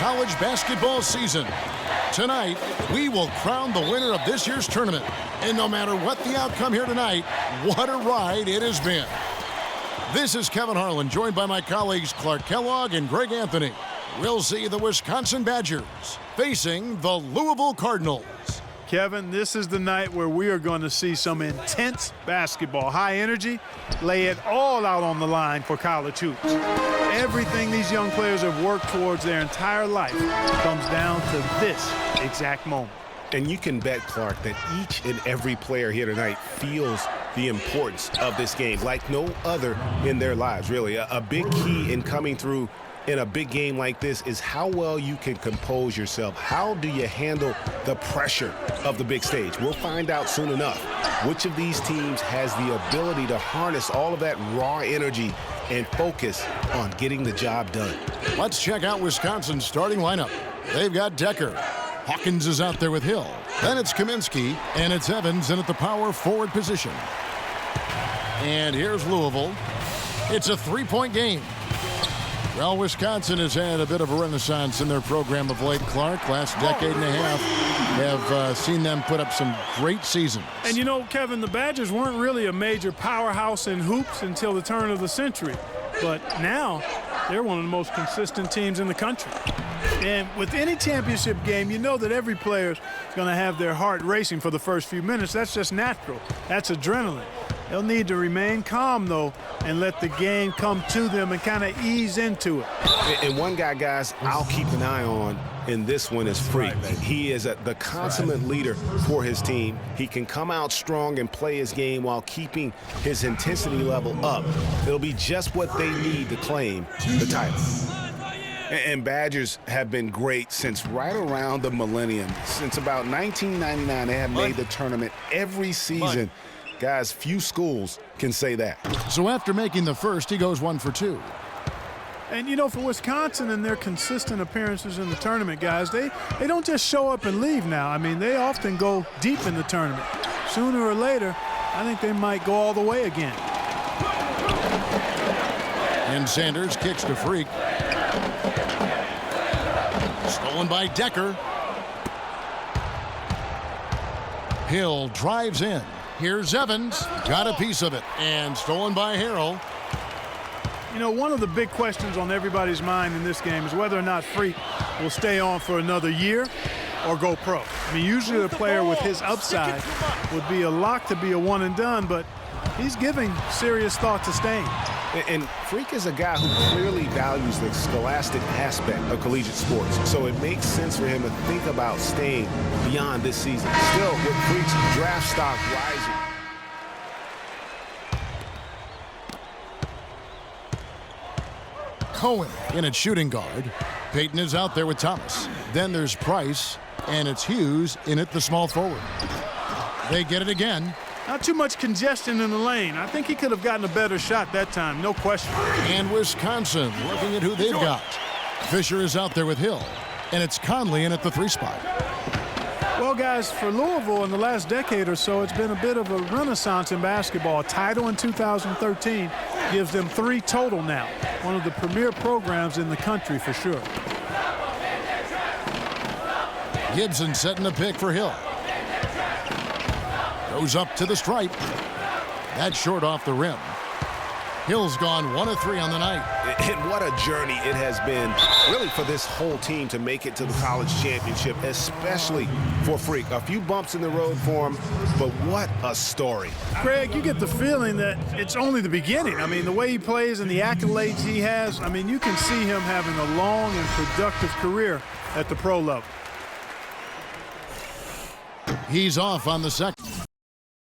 college basketball season. Tonight, we will crown the winner of this year's tournament. And no matter what the outcome here tonight, what a ride it has been. This is Kevin Harlan, joined by my colleagues Clark Kellogg and Greg Anthony. We'll see the Wisconsin Badgers facing the Louisville Cardinals. Kevin, this is the night where we are going to see some intense basketball. High energy, lay it all out on the line for college hoops. Everything these young players have worked towards their entire life comes down to this exact moment. And you can bet, Clark, that each and every player here tonight feels the importance of this game like no other in their lives, really. A big key in coming through in a big game like this is how well you can compose yourself. How do you handle the pressure of the big stage? We'll find out soon enough which of these teams has the ability to harness all of that raw energy and focus on getting the job done. Let's check out Wisconsin's starting lineup. They've got Decker. Hawkins is out there with Hill. Then it's Kaminsky, and it's Evans in at the power forward position. And here's Louisville. It's a three-point game. Well, Wisconsin has had a bit of a renaissance in their program of late, Clark. Last decade and a half have seen them put up some great seasons. And you know, Kevin, the Badgers weren't really a major powerhouse in hoops until the turn of the century. But now they're one of the most consistent teams in the country. And with any championship game, you know that every player is going to have their heart racing for the first few minutes. That's just natural. That's adrenaline. They'll need to remain calm, though, and let the game come to them and kind of ease into it. And one guy, guys, I'll keep an eye on in this one is Freak. He is the consummate leader for his team. He can come out strong and play his game while keeping his intensity level up. It'll be just what they need to claim the title. And Badgers have been great since right around the millennium. Since about 1999, they have made the tournament every season. Guys, few schools can say that. So after making the first, he goes 1 for 2. And, you know, for Wisconsin and their consistent appearances in the tournament, guys, they don't just show up and leave now. I mean, they often go deep in the tournament. Sooner or later, I think they might go all the way again. And Sanders kicks to Freak. Stolen by Decker. Hill drives in. Here's Evans. Got a piece of it. And stolen by Harrell. You know, one of the big questions on everybody's mind in this game is whether or not Freak will stay on for another year or go pro. I mean, usually a player with his upside would be a lock to be a one and done, but he's giving serious thought to staying. And Freak is a guy who clearly values the scholastic aspect of collegiate sports, so it makes sense for him to think about staying beyond this season. Still, with Freak's draft stock rising. Cohen in at shooting guard. Payton is out there with Thomas. Then there's Price, and it's Hughes in at the small forward. They get it again. Not too much congestion in the lane. I think he could have gotten a better shot that time, no question. And Wisconsin looking at who they've got. Fisher is out there with Hill, and it's Conley in at the 3 spot. Well, guys, for Louisville in the last decade or so, it's been a bit of a renaissance in basketball. A title in 2013 gives them 3 total now. One of the premier programs in the country for sure. Gibson setting the pick for Hill. Goes up to the stripe. That's short off the rim. Hill's gone 1 of 3 on the night. And what a journey it has been, really, for this whole team to make it to the college championship, especially for Freak. A few bumps in the road for him, but what a story. Greg, you get the feeling that it's only the beginning. I mean, the way he plays and the accolades he has, I mean, you can see him having a long and productive career at the pro level. He's off on the second.